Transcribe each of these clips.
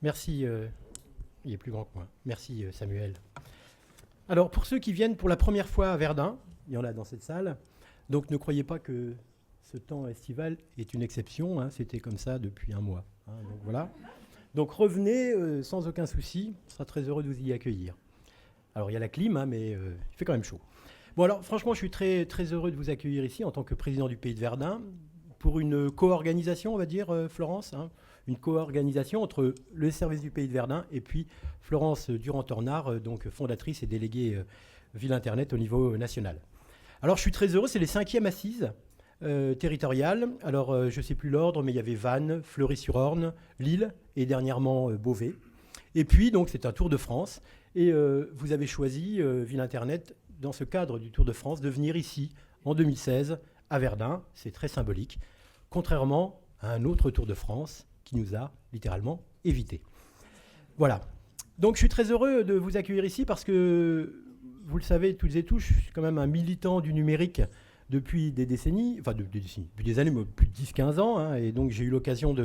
Merci, il est plus grand que moi. Merci Samuel. Alors pour ceux qui viennent pour la première fois à Verdun, il y en a dans cette salle, donc ne croyez pas que ce temps estival est une exception, hein, c'était comme ça depuis un mois. Hein, donc voilà. Donc revenez sans aucun souci, on sera très heureux de vous y accueillir. Alors il y a la clim, hein, mais il fait quand même chaud. Bon alors franchement je suis très, très heureux de vous accueillir ici en tant que président du Pays de Verdun pour une co-organisation, on va dire, Florence, hein, une co-organisation entre le service du Pays de Verdun et puis Florence Durand-Tornard, donc fondatrice et déléguée Ville Internet au niveau national. Alors je suis très heureux, c'est les 5e assises territoriales. Alors je ne sais plus l'ordre, mais il y avait Vannes, Fleury-sur-Orne, Lille et dernièrement Beauvais. Et puis donc c'est un Tour de France. Et vous avez choisi, Ville Internet, dans ce cadre du Tour de France, de venir ici en 2016 à Verdun. C'est très symbolique, contrairement à un autre Tour de France qui nous a littéralement évité. Voilà. Donc je suis très heureux de vous accueillir ici parce que, vous le savez toutes et tous, je suis quand même un militant du numérique depuis des décennies, enfin depuis des années, plus de 10-15 ans, hein, et donc j'ai eu l'occasion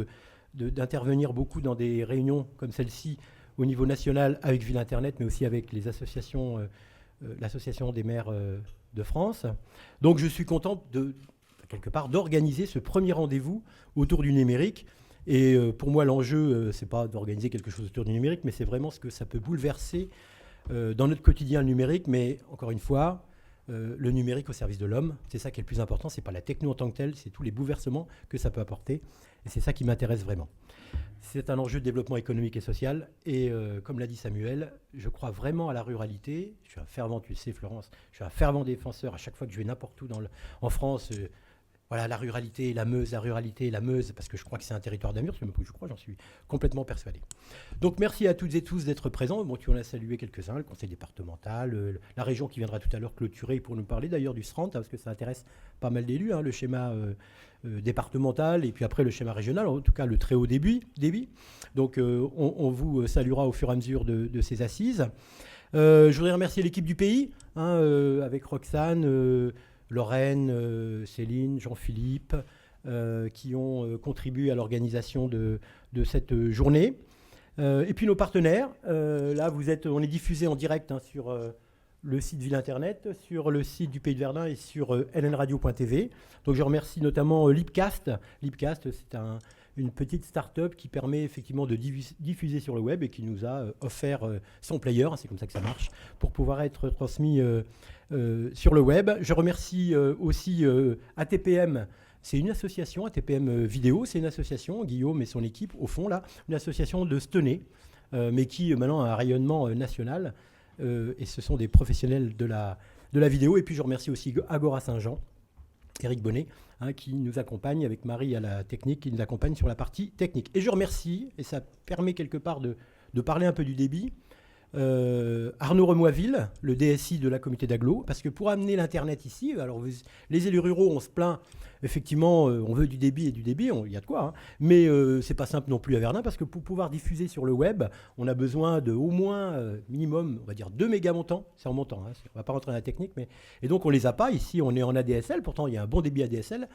d'intervenir beaucoup dans des réunions comme celle-ci au niveau national avec Ville Internet, mais aussi avec les associations, l'association des maires de France. Donc je suis content quelque part d'organiser ce premier rendez-vous autour du numérique. Et pour moi, l'enjeu, c'est pas d'organiser quelque chose autour du numérique, mais c'est vraiment ce que ça peut bouleverser dans notre quotidien numérique. Mais encore une fois, le numérique au service de l'homme, c'est ça qui est le plus important. C'est pas la techno en tant que telle, c'est tous les bouleversements que ça peut apporter. Et c'est ça qui m'intéresse vraiment. C'est un enjeu de développement économique et social. Et comme l'a dit Samuel, je crois vraiment à la ruralité. Je suis un fervent, tu le sais Florence, je suis un fervent défenseur à chaque fois que je vais n'importe où en France. Voilà, la ruralité, la Meuse, parce que je crois que c'est un territoire d'amour, j'en suis complètement persuadé. Donc merci à toutes et tous d'être présents. Bon, tu en as salué quelques-uns, le conseil départemental, la région qui viendra tout à l'heure clôturer pour nous parler d'ailleurs du SRANT, hein, parce que ça intéresse pas mal d'élus, hein, le schéma départemental et puis après le schéma régional, en tout cas le très haut débit. Donc on vous saluera au fur et à mesure de ces assises. Je voudrais remercier l'équipe du pays, hein, avec Roxane, Lorraine, Céline, Jean-Philippe, qui ont contribué à l'organisation de cette journée. Et puis nos partenaires, là on est diffusé en direct, hein, sur le site Ville Internet, sur le site du Pays de Verdun et sur lnradio.tv. Donc je remercie notamment Lipcast. Lipcast, c'est une petite start-up qui permet effectivement de diffuser sur le web et qui nous a offert son player, c'est comme ça que ça marche, pour pouvoir être transmis sur le web. Je remercie aussi ATPM. C'est une association, ATPM Vidéo, c'est une association, Guillaume et son équipe, au fond, là, une association de Stenay, mais qui maintenant a un rayonnement national, et ce sont des professionnels de la vidéo. Et puis je remercie aussi Agora Saint-Jean, Éric Bonnet, hein, qui nous accompagne avec Marie à la technique, qui nous accompagne sur la partie technique. Et je remercie, et ça permet quelque part de parler un peu du débit, Arnaud Remoisville, le DSI de la communauté d'agglo, parce que pour amener l'Internet ici, alors les élus ruraux, on se plaint, effectivement, on veut du débit et du débit, il y a de quoi, hein, mais c'est pas simple non plus à Verdun, parce que pour pouvoir diffuser sur le web, on a besoin de au moins, minimum, on va dire 2 mégas montants, c'est en montant, hein, on va pas rentrer dans la technique, et donc on les a pas, ici on est en ADSL, pourtant il y a un bon débit ADSL.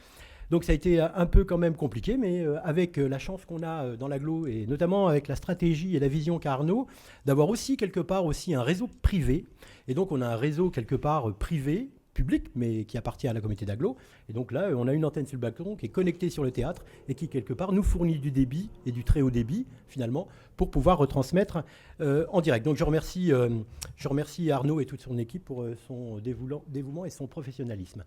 Donc ça a été un peu quand même compliqué, mais avec la chance qu'on a dans l'agglo, et notamment avec la stratégie et la vision qu'a Arnaud, d'avoir aussi quelque part aussi un réseau privé. Et donc on a un réseau quelque part privé, public, mais qui appartient à la communauté d'agglo. Et donc là, on a une antenne sur le balcon qui est connectée sur le théâtre et qui quelque part nous fournit du débit et du très haut débit finalement pour pouvoir retransmettre en direct. Donc je remercie Arnaud et toute son équipe pour son dévouement et son professionnalisme.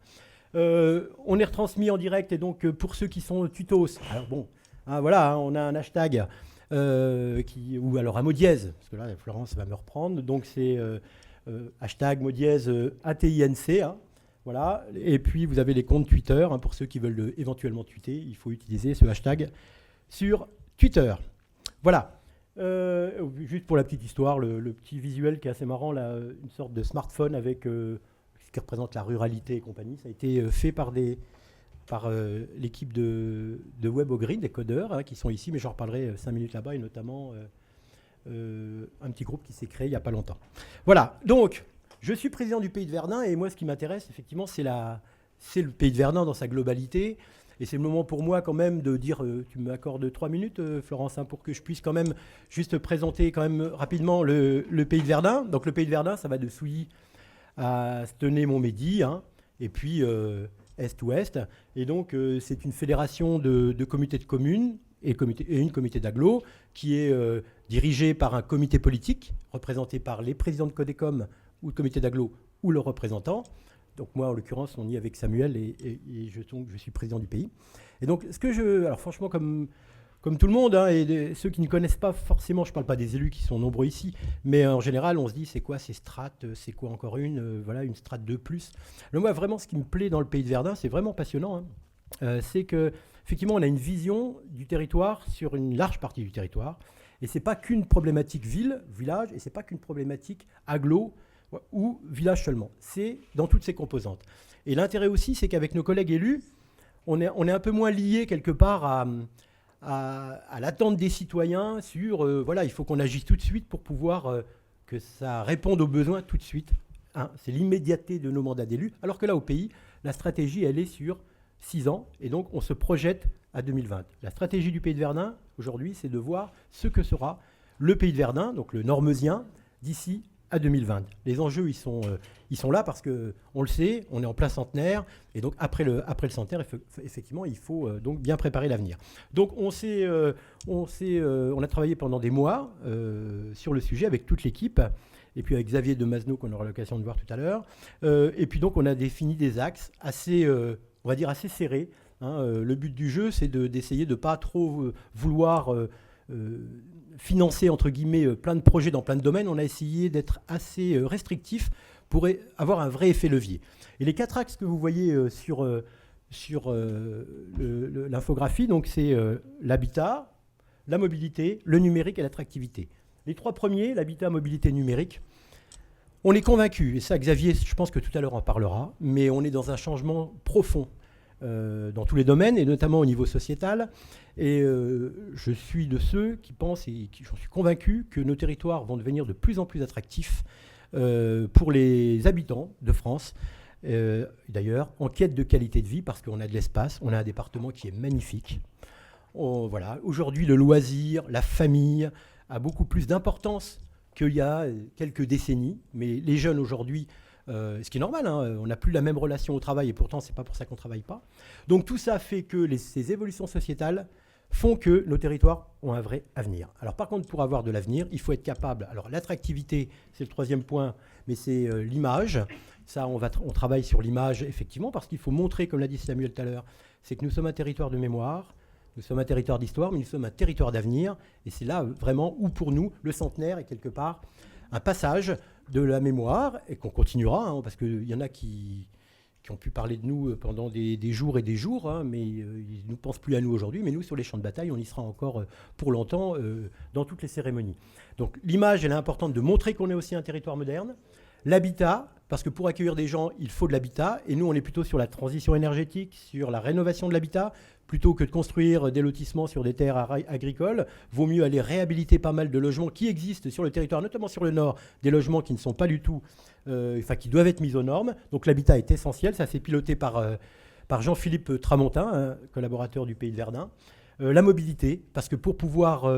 On est retransmis en direct et donc pour ceux qui sont tutos, alors bon, hein, voilà, hein, on a un hashtag ou alors un mot dièse, parce que là Florence va me reprendre, donc c'est hashtag mot dièse ATINC, hein, voilà, et puis vous avez les comptes Twitter, hein, pour ceux qui veulent éventuellement tweeter, il faut utiliser ce hashtag sur Twitter. Voilà. Juste pour la petite histoire, le petit visuel qui est assez marrant, là, une sorte de smartphone avec ce qui représente la ruralité et compagnie. Ça a été fait par l'équipe de Web au Green, des codeurs, hein, qui sont ici, mais j'en reparlerai 5 minutes là-bas, et notamment un petit groupe qui s'est créé il n'y a pas longtemps. Voilà, donc je suis président du Pays de Verdun, et moi ce qui m'intéresse effectivement c'est le Pays de Verdun dans sa globalité. Et c'est le moment pour moi quand même de dire, tu m'accordes 3 minutes, Florence, hein, pour que je puisse quand même juste présenter quand même rapidement le Pays de Verdun. Donc le Pays de Verdun, ça va de Souilly à Stenay-Montmédy, hein, et puis est-ouest. Et donc c'est une fédération de comités de communes et une comité d'agglo qui est dirigée par un comité politique représenté par les présidents de Codecom ou de comité d'agglo ou leurs représentants. Donc moi, en l'occurrence, on y est avec Samuel et je suis président du pays. Et donc, alors franchement, comme tout le monde, hein, et ceux qui ne connaissent pas forcément, je ne parle pas des élus qui sont nombreux ici, mais en général, on se dit, c'est quoi ces strates, c'est quoi encore voilà, une strate de plus. Alors moi, vraiment, ce qui me plaît dans le Pays de Verdun, c'est vraiment passionnant, hein, c'est qu'effectivement, on a une vision du territoire sur une large partie du territoire, et ce n'est pas qu'une problématique village, et ce n'est pas qu'une problématique agglo, ou village seulement. C'est dans toutes ses composantes. Et l'intérêt aussi, c'est qu'avec nos collègues élus, on est un peu moins lié quelque part à l'attente des citoyens sur, voilà, il faut qu'on agisse tout de suite pour pouvoir que ça réponde aux besoins tout de suite. Hein. C'est l'immédiateté de nos mandats d'élus. Alors que là, au pays, la stratégie, elle est sur 6 ans. Et donc, on se projette à 2020. La stratégie du Pays de Verdun, aujourd'hui, c'est de voir ce que sera le Pays de Verdun, donc le Nord-Meusien, d'ici à 2020. Les enjeux, ils sont là parce qu'on le sait, on est en plein centenaire, et donc après le centenaire, effectivement, il faut donc bien préparer l'avenir. Donc on a travaillé pendant des mois sur le sujet avec toute l'équipe, et puis avec Xavier Demazno, qu'on aura l'occasion de voir tout à l'heure. Et puis donc on a défini des axes assez, on va dire, assez serrés. Hein. Le but du jeu, c'est d'essayer de ne pas trop vouloir financer, entre guillemets, plein de projets dans plein de domaines. On a essayé d'être assez restrictif pour avoir un vrai effet levier. Et les 4 axes que vous voyez sur l'infographie, donc c'est l'habitat, la mobilité, le numérique et l'attractivité. Les 3 premiers, l'habitat, mobilité, numérique, on est convaincus, et ça Xavier, je pense que tout à l'heure en parlera, mais on est dans un changement profond dans tous les domaines, et notamment au niveau sociétal. Et je suis de ceux qui pensent, et j'en suis convaincu, que nos territoires vont devenir de plus en plus attractifs pour les habitants de France. D'ailleurs, en quête de qualité de vie, parce qu'on a de l'espace, on a un département qui est magnifique. Voilà. Aujourd'hui, le loisir, la famille a beaucoup plus d'importance qu'il y a quelques décennies. Mais les jeunes aujourd'hui, ce qui est normal, hein, on n'a plus la même relation au travail, et pourtant, ce n'est pas pour ça qu'on ne travaille pas. Donc tout ça fait que ces évolutions sociétales font que nos territoires ont un vrai avenir. Alors par contre, pour avoir de l'avenir, il faut être capable. Alors l'attractivité, c'est le 3e point, mais c'est l'image. Ça, on travaille sur l'image, effectivement, parce qu'il faut montrer, comme l'a dit Samuel tout à l'heure, c'est que nous sommes un territoire de mémoire, nous sommes un territoire d'histoire, mais nous sommes un territoire d'avenir. Et c'est là, vraiment, où pour nous, le centenaire est quelque part un passage de la mémoire, et qu'on continuera, hein, parce qu'il y en a qui ont pu parler de nous pendant des jours et des jours, hein, mais ils ne pensent plus à nous aujourd'hui. Mais nous, sur les champs de bataille, on y sera encore pour longtemps dans toutes les cérémonies. Donc l'image, elle est importante de montrer qu'on est aussi un territoire moderne. L'habitat, parce que pour accueillir des gens, il faut de l'habitat. Et nous, on est plutôt sur la transition énergétique, sur la rénovation de l'habitat. Plutôt que de construire des lotissements sur des terres agricoles, vaut mieux aller réhabiliter pas mal de logements qui existent sur le territoire, notamment sur le nord, des logements qui ne sont pas du tout, qui doivent être mis aux normes. Donc l'habitat est essentiel. Ça s'est piloté par Jean-Philippe Tramontin, un collaborateur du Pays de Verdun. La mobilité, parce que pour pouvoir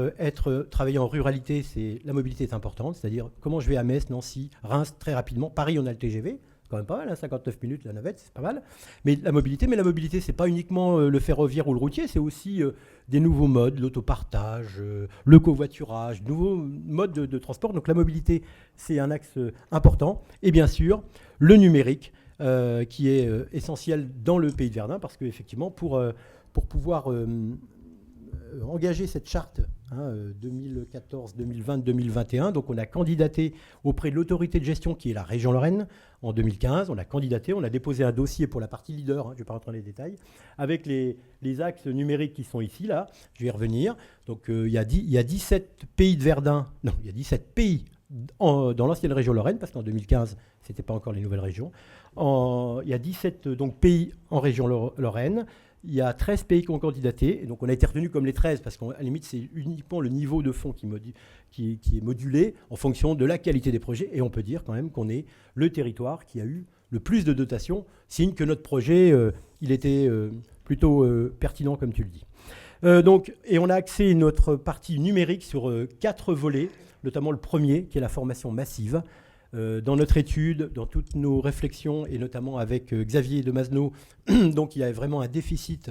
travailler en ruralité, la mobilité est importante. C'est-à-dire comment je vais à Metz, Nancy, Reims très rapidement. Paris, on a le TGV. Quand même pas mal, hein, 59 minutes la navette, c'est pas mal. Mais la mobilité, c'est pas uniquement le ferroviaire ou le routier, c'est aussi des nouveaux modes, l'autopartage, le covoiturage, nouveaux modes de transport. Donc la mobilité, c'est un axe important. Et bien sûr, le numérique, qui est essentiel dans le Pays de Verdun, parce qu'effectivement, pour pouvoir engager cette charte 2014, 2020, 2021. Donc on a candidaté auprès de l'autorité de gestion qui est la région Lorraine en 2015. On a candidaté, on a déposé un dossier pour la partie leader, je ne vais pas rentrer dans les détails, avec les axes numériques qui sont ici, là. Je vais y revenir. Donc il y a 17 pays de Verdun, non, il y a 17 pays dans l'ancienne région Lorraine, parce qu'en 2015, ce n'était pas encore les nouvelles régions. Il y a 17 pays en région Lorraine. Il y a 13 pays qui ont candidaté, et donc on a été retenu comme les 13, parce qu'à la limite, c'est uniquement le niveau de fonds qui est modulé en fonction de la qualité des projets, et on peut dire quand même qu'on est le territoire qui a eu le plus de dotations, signe que notre projet, il était plutôt pertinent comme tu le dis. Et on a axé notre partie numérique sur 4 volets, notamment le premier qui est la formation massive. Dans notre étude, dans toutes nos réflexions, et notamment avec Xavier de Masno, donc il y a vraiment un déficit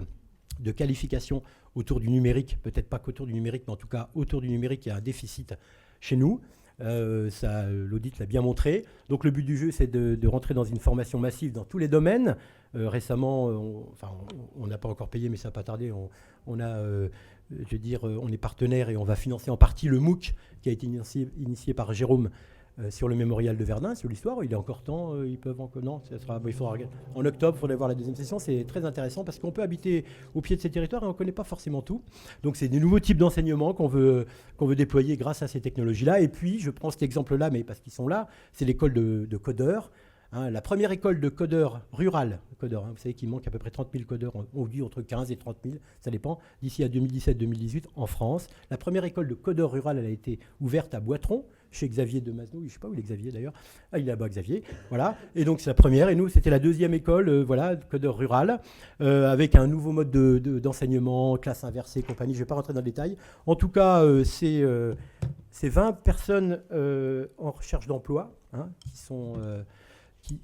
de qualification autour du numérique, peut-être pas qu'autour du numérique, mais en tout cas autour du numérique, il y a un déficit chez nous. L'audit l'a bien montré. Donc le but du jeu, c'est de rentrer dans une formation massive dans tous les domaines. Récemment, on n'a pas encore payé, mais ça n'a pas tardé. On est partenaire et on va financer en partie le MOOC qui a été initié par Jérôme sur le mémorial de Verdun, sur l'histoire. Il est encore temps, ils peuvent encore... Non, il faudra regarder. En octobre, il faudrait voir la deuxième session. C'est très intéressant parce qu'on peut habiter au pied de ces territoires et on ne connaît pas forcément tout. Donc c'est des nouveaux types d'enseignements qu'on veut déployer grâce à ces technologies-là. Et puis, je prends cet exemple-là, mais parce qu'ils sont là, c'est l'école de codeurs. La première école de codeurs rurale, vous savez qu'il manque à peu près 30 000 codeurs, on dit entre 15 et 30 000, ça dépend, d'ici à 2017-2018 en France. La première école de codeurs rurale, elle a été ouverte à Boitron, chez Xavier de Masno, je ne sais pas où il est Xavier d'ailleurs. Ah, il est là-bas, Xavier. Voilà. Et donc, c'est la première. Et nous, c'était la deuxième école, codeur rural, avec un nouveau mode d'enseignement, classe inversée, compagnie. Je ne vais pas rentrer dans le détail. En tout cas, c'est 20 personnes en recherche d'emploi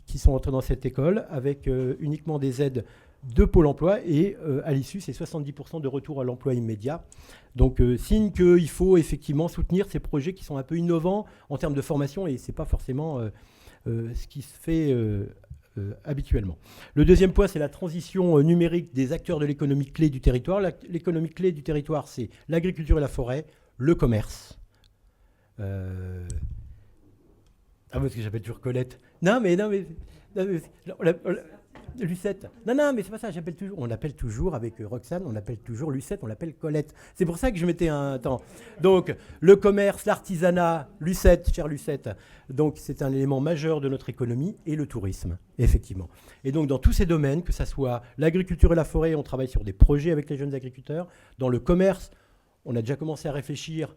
qui sont entrées dans cette école, avec uniquement des aides de Pôle emploi, et à l'issue, c'est 70% de retour à l'emploi immédiat. Donc, signe qu'il faut effectivement soutenir ces projets qui sont un peu innovants en termes de formation, et ce n'est pas forcément ce qui se fait habituellement. Le deuxième point, c'est la transition numérique des acteurs de l'économie clé du territoire. L'économie clé du territoire, c'est l'agriculture et la forêt, le commerce. Ah, parce que j'appelle toujours Colette. Non, mais Lucette. Non, mais c'est pas ça, on l'appelle toujours avec Roxane, on l'appelle toujours Lucette, on l'appelle Colette. C'est pour ça que je mettais un temps. Donc, le commerce, l'artisanat, Lucette, chère Lucette. Donc, c'est un élément majeur de notre économie, et le tourisme, effectivement. Et donc, dans tous ces domaines, que ce soit l'agriculture et la forêt, on travaille sur des projets avec les jeunes agriculteurs. Dans le commerce, on a déjà commencé à réfléchir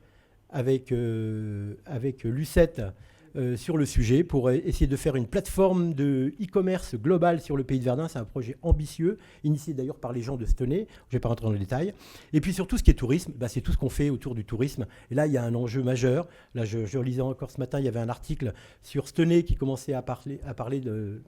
avec Lucette sur le sujet pour essayer de faire une plateforme de e-commerce global sur le pays de Verdun. C'est un projet ambitieux, initié d'ailleurs par les gens de Stenay. Je ne vais pas rentrer dans le détail. Et puis surtout, ce qui est tourisme, c'est tout ce qu'on fait autour du tourisme. Et là, il y a un enjeu majeur. Là, je lisais encore ce matin, il y avait un article sur Stenay qui commençait à parler de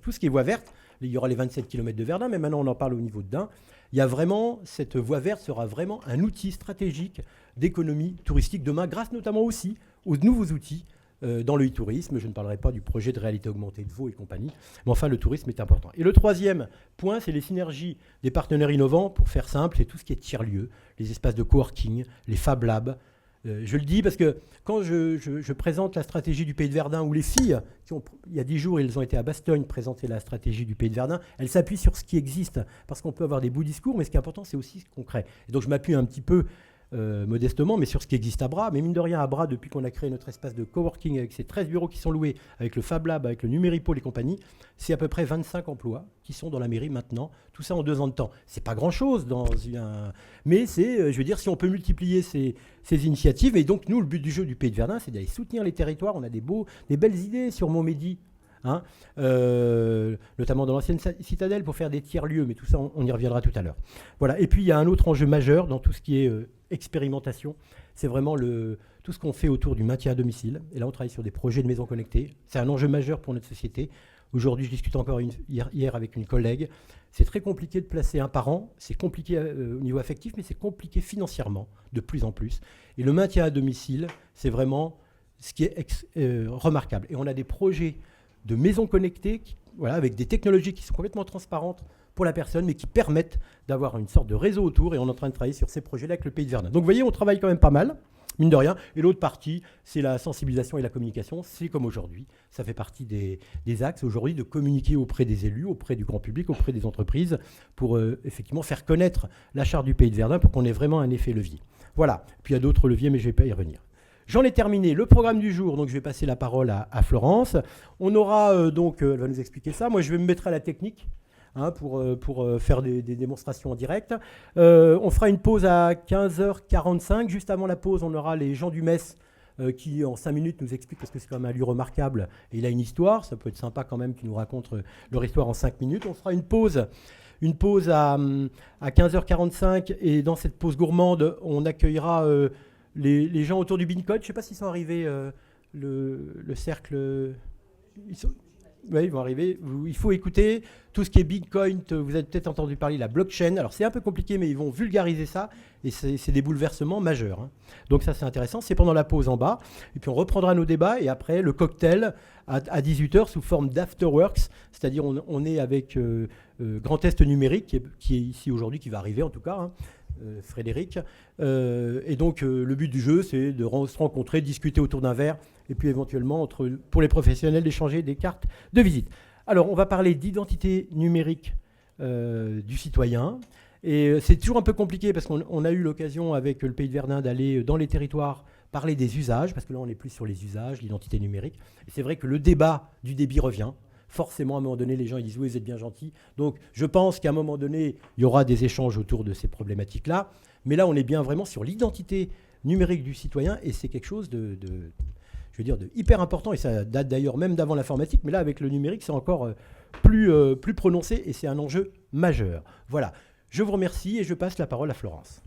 tout ce qui est voie verte. Il y aura les 27 km de Verdun, mais maintenant on en parle au niveau de Dain. Il y a vraiment, cette voie verte sera vraiment un outil stratégique d'économie touristique demain, grâce notamment aussi aux nouveaux outils dans le e-tourisme. Je ne parlerai pas du projet de réalité augmentée de Vaud et compagnie, mais enfin, le tourisme est important. Et le troisième point, c'est les synergies des partenaires innovants. Pour faire simple, c'est tout ce qui est tiers-lieux, les espaces de coworking, les Fab Labs. Je le dis parce que quand je présente la stratégie du Pays de Verdun, où les filles, il y a 10 jours, elles ont été à Bastogne présenter la stratégie du Pays de Verdun, elles s'appuient sur ce qui existe, parce qu'on peut avoir des beaux discours, mais ce qui est important, c'est aussi ce concret. Et donc je m'appuie un petit peu modestement, mais sur ce qui existe à Bras. Mais mine de rien, à Bras, depuis qu'on a créé notre espace de coworking avec ces 13 bureaux qui sont loués, avec le Fab Lab, avec le Numéripôle et compagnie, c'est à peu près 25 emplois qui sont dans la mairie maintenant. Tout ça en 2 ans de temps. C'est pas grand-chose, mais c'est, je veux dire, si on peut multiplier ces initiatives. Et donc, nous, le but du jeu du Pays de Verdun, c'est d'aller soutenir les territoires. On a des belles idées sur Montmédy. Notamment dans l'ancienne citadelle pour faire des tiers-lieux, mais tout ça on y reviendra tout à l'heure. Voilà. Et puis il y a un autre enjeu majeur dans tout ce qui est expérimentation, c'est vraiment tout ce qu'on fait autour du maintien à domicile. Et là on travaille sur des projets de maisons connectées. C'est un enjeu majeur pour notre société. Aujourd'hui, je discute encore hier avec une collègue. C'est très compliqué de placer un parent. C'est compliqué au niveau affectif, mais c'est compliqué financièrement de plus en plus. Et le maintien à domicile, c'est vraiment ce qui est remarquable. Et on a des projets de maisons connectées, avec des technologies qui sont complètement transparentes pour la personne, mais qui permettent d'avoir une sorte de réseau autour. Et on est en train de travailler sur ces projets-là avec le Pays de Verdun. Donc vous voyez, on travaille quand même pas mal, mine de rien. Et l'autre partie, c'est la sensibilisation et la communication. C'est comme aujourd'hui. Ça fait partie des axes aujourd'hui de communiquer auprès des élus, auprès du grand public, auprès des entreprises, pour effectivement faire connaître la charte du Pays de Verdun pour qu'on ait vraiment un effet levier. Voilà. Puis il y a d'autres leviers, mais je ne vais pas y revenir. J'en ai terminé le programme du jour, donc je vais passer la parole à Florence. On aura elle va nous expliquer ça. Moi, je vais me mettre à la technique pour faire des démonstrations en direct. On fera une pause à 15h45. Juste avant la pause, on aura les gens du MES qui, en 5 minutes, nous expliquent, parce que c'est quand même un lieu remarquable, et il a une histoire. Ça peut être sympa quand même qu'ils nous racontent leur histoire en 5 minutes. On fera une pause une pause à 15h45 et dans cette pause gourmande, on accueillera les gens autour du Beancode. Je ne sais pas s'ils sont arrivés, le cercle. Oui, ils vont arriver. Il faut écouter tout ce qui est Bitcoin. Vous avez peut-être entendu parler de la blockchain. Alors, c'est un peu compliqué, mais ils vont vulgariser ça. Et c'est des bouleversements majeurs, hein. Donc, ça, c'est intéressant. C'est pendant la pause en bas. Et puis, on reprendra nos débats. Et après, le cocktail à 18h sous forme d'afterworks. C'est-à-dire, on est avec Grand Est Numérique, qui est ici aujourd'hui, qui va arriver en tout cas, hein, Frédéric. Et donc, le but du jeu, c'est de se rencontrer, discuter autour d'un verre. Et puis éventuellement, pour les professionnels, d'échanger des cartes de visite. Alors, on va parler d'identité numérique du citoyen. Et c'est toujours un peu compliqué parce qu'on a eu l'occasion avec le Pays de Verdun d'aller dans les territoires parler des usages, parce que là, on est plus sur les usages, l'identité numérique. Et c'est vrai que le débat du débit revient. Forcément, à un moment donné, les gens ils disent « oui, vous êtes bien gentils ». Donc, je pense qu'à un moment donné, il y aura des échanges autour de ces problématiques-là. Mais là, on est bien vraiment sur l'identité numérique du citoyen et c'est quelque chose de hyper important, et ça date d'ailleurs même d'avant l'informatique, mais là, avec le numérique, c'est encore plus prononcé, et c'est un enjeu majeur. Voilà, je vous remercie, et je passe la parole à Florence.